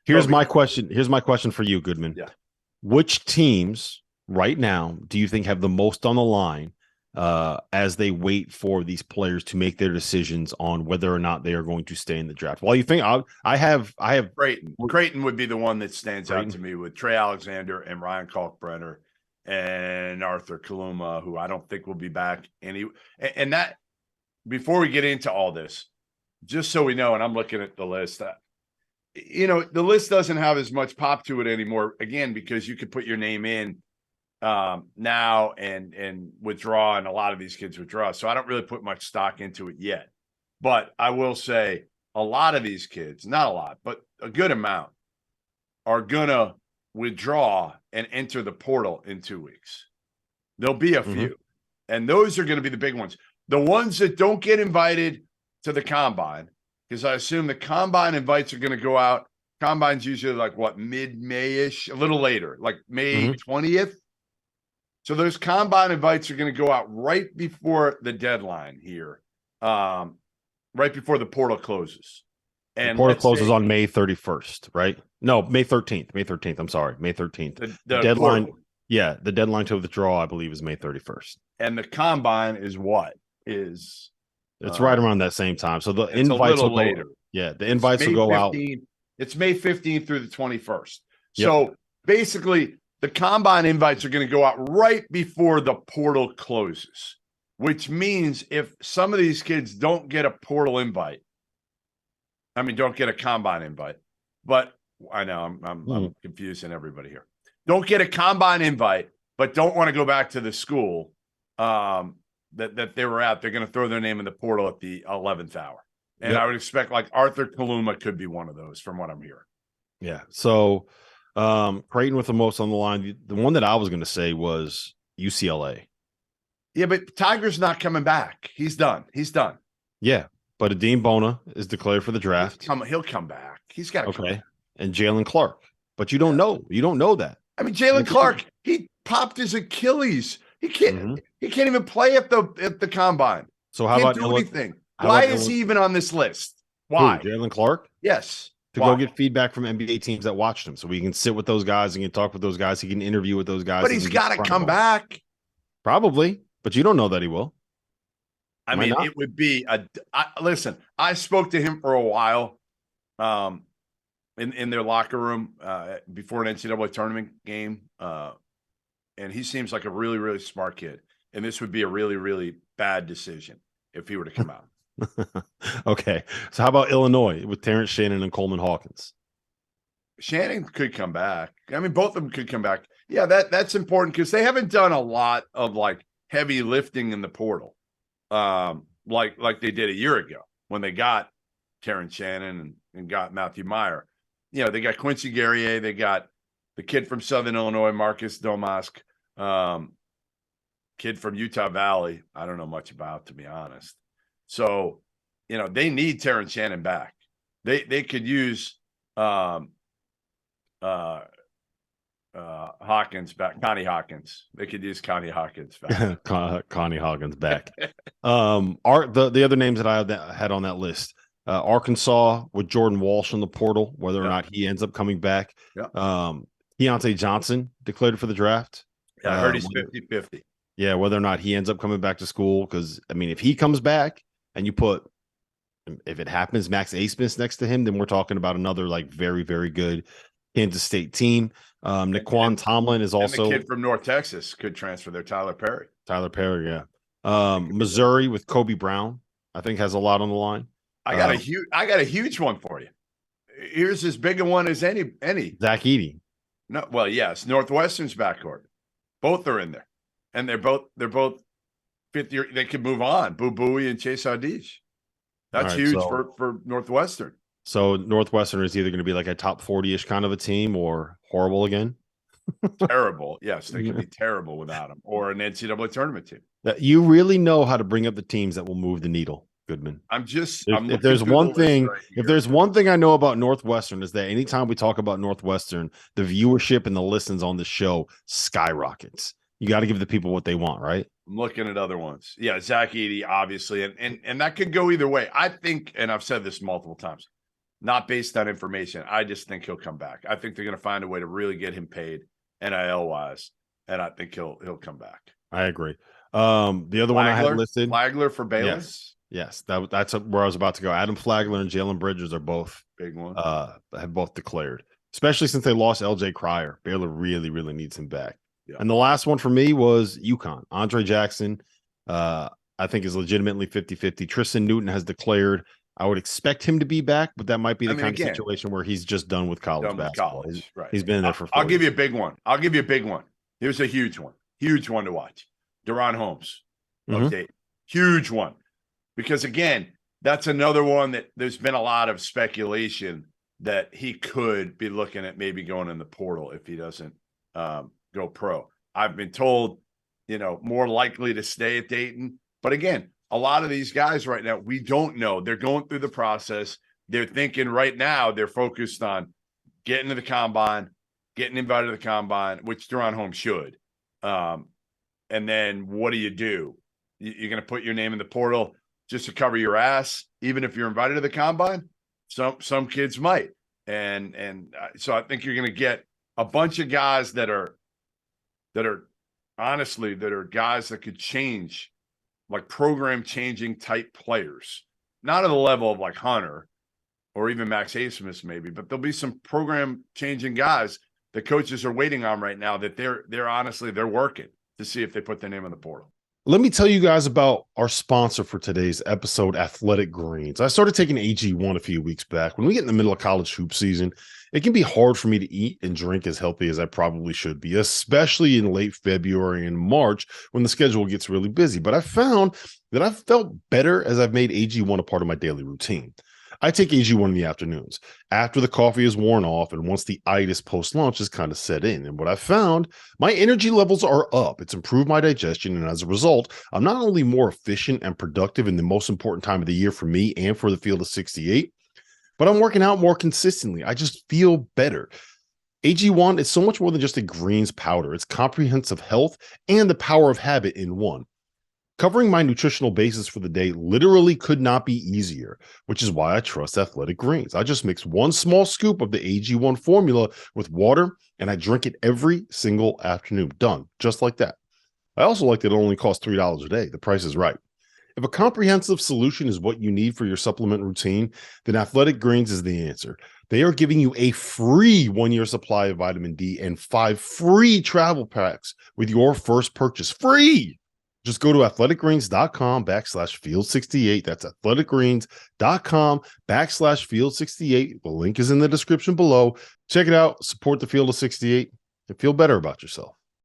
Here's my question. Here's my question for you, Goodman. Yeah. Which teams right now do you think have the most on the line as they wait for these players to make their decisions on whether or not they are going to stay in the draft? Well, you think I have Creighton. Creighton would be the one that stands Creighton. out to me with Trey Alexander and Ryan Kalkbrenner and Arthur Kaluma, who I don't think will be back. And that, before we get into all this, just so we know, and I'm looking at the list, the list doesn't have as much pop to it anymore, again, because you could put your name in now and withdraw, and a lot of these kids withdraw. So I don't really put much stock into it yet. But I will say a lot of these kids, not a lot, but a good amount, are going to withdraw and enter the portal in 2 weeks. There'll be a few. And those are going to be the big ones. The ones that don't get invited to the combine, because I assume the combine invites are going to go out. Combine's usually like mid-May-ish, a little later, like May 20th. So those combine invites are going to go out right before the deadline here, right before the portal closes. And the portal closes on May 31st, right? No, May 13th. May 13th. I'm sorry, May 13th. The deadline. Portal. Yeah, the deadline to withdraw, I believe, is May 31st. And the combine is what? It's right around that same time. So the invites will go later. Yeah, the invites will go out. It's May 15th through the 21st. So basically, the combine invites are going to go out right before the portal closes, which means if some of these kids don't get a portal invite, don't get a combine invite, but I know I'm confusing everybody here. Don't get a combine invite, but don't want to go back to the school that they were at. They're going to throw their name in the portal at the 11th hour. And I would expect like Arthur Kaluma could be one of those from what I'm hearing. Yeah. So Creighton with the most on the line. The one that I was going to say was UCLA. Yeah, but Tiger's not coming back. He's done. Yeah. But Adeem Bona is declared for the draft. He'll come back. He's got to come back. And Jalen Clark. But you don't know. You don't know that. Jalen Clark, he popped his Achilles. He can't even play at the combine. So how about anything? Why is he even on this list? Why? Jalen Clark? Yes. To go get feedback from NBA teams that watched him. So we can sit with those guys and can talk with those guys. He can interview with those guys. But he's got to come back. Probably. But you don't know that he will. It would be listen, I spoke to him for a while in their locker room before an NCAA tournament game. And he seems like a really, really smart kid. And this would be a really, really bad decision if he were to come out. Okay. So how about Illinois with Terrence Shannon and Coleman Hawkins? Shannon could come back. Both of them could come back. Yeah, that's important because they haven't done a lot of like heavy lifting in the portal. Like they did a year ago when they got Terrence Shannon and got Matthew Meyer. They got Quincy Guerrier. They got the kid from Southern Illinois, Marcus Domask, kid from Utah Valley. I don't know much about, to be honest. So, they need Terrence Shannon back. They could use Hawkins back. Connie Hawkins. They could use Connie Hawkins back. Connie Hawkins back. The other names that I had on that list, Arkansas with Jordan Walsh in the portal, whether or not he ends up coming back. Keontae Johnson declared for the draft. Yeah, I heard he's 50-50. Yeah, whether or not he ends up coming back to school. Because, if he comes back and you put, if it happens, Max Asmus next to him, then we're talking about another like very, very good Kansas State team. Naquan Tomlin is also the kid from North Texas could transfer there. Tyler Perry, yeah. Missouri with Kobe Brown, I think has a lot on the line. I got a huge one for you. Here's as big a one as any. Zach Edey. No, well, yes, Northwestern's backcourt. Both are in there, and they're both fifth year. They could move on. Boo Buie and Chase Audige. That's huge for Northwestern. So Northwestern is either going to be like a top 40-ish kind of a team or horrible again. Terrible. Yes, they could be terrible without them, or an NCAA tournament team. You really know how to bring up the teams that will move the needle, Goodman. If there's one thing I know about Northwestern is that anytime we talk about Northwestern, the viewership and the listens on the show skyrockets. You got to give the people what they want, right? I'm looking at other ones. Yeah, Zach Edey, obviously, and that could go either way. I think, and I've said this multiple times, not based on information. I just think he'll come back. I think they're going to find a way to really get him paid NIL wise, and I think he'll come back. I agree. The other one I had listed, Flagler for Baylor. Yes, that's where I was about to go. Adam Flagler and Jalen Bridges are both big one. Have both declared, especially since they lost LJ Cryer. Baylor really, really needs him back. Yeah. And the last one for me was UConn. Andre Jackson, I think, is legitimately 50-50. Tristan Newton has declared. I would expect him to be back, but that might be the kind of situation where he's just done with college basketball. Right. He's been there for 4 I'll give you a big one. Here's a huge one. Huge one to watch. Deron Holmes. Okay. Huge one. Because, again, that's another one that there's been a lot of speculation that he could be looking at maybe going in the portal if he doesn't go pro. I've been told, more likely to stay at Dayton. But, again, a lot of these guys right now, we don't know. They're going through the process. They're thinking right now they're focused on getting to the combine, getting invited to the combine, which Deron Holmes should. And then what do? You're going to put your name in the portal just to cover your ass, even if you're invited to the combine? Some kids might. And so I think you're going to get a bunch of guys that are guys that could change, like program changing type players, not at the level of like Hunter or even Max Asmus maybe, but there'll be some program changing guys that coaches are waiting on right now that they're working to see if they put their name in the portal. Let me tell you guys about our sponsor for today's episode, Athletic Greens. I started taking AG1 a few weeks back. When we get in the middle of college hoop season, it can be hard for me to eat and drink as healthy as I probably should be, especially in late February and March when the schedule gets really busy. But I found that I've felt better as I've made AG1 a part of my daily routine. I take AG1 in the afternoons after the coffee is worn off and once the itis post-lunch is kind of set in. And what I found, my energy levels are up. It's improved my digestion. And as a result, I'm not only more efficient and productive in the most important time of the year for me and for the field of 68, but I'm working out more consistently. I just feel better. AG1 is so much more than just a greens powder. It's comprehensive health and the power of habit in one. Covering my nutritional basis for the day literally could not be easier, which is why I trust Athletic Greens. I just mix one small scoop of the AG1 formula with water, and I drink it every single afternoon. Done. Just like that. I also like that it only costs $3 a day. The price is right. If a comprehensive solution is what you need for your supplement routine, then Athletic Greens is the answer. They are giving you a free 1-year supply of vitamin D and 5 free travel packs with your first purchase. Free! Just go to athleticgreens.com/field68. That's athleticgreens.com/field68. The link is in the description below. Check it out. Support the Field of 68 and feel better about yourself.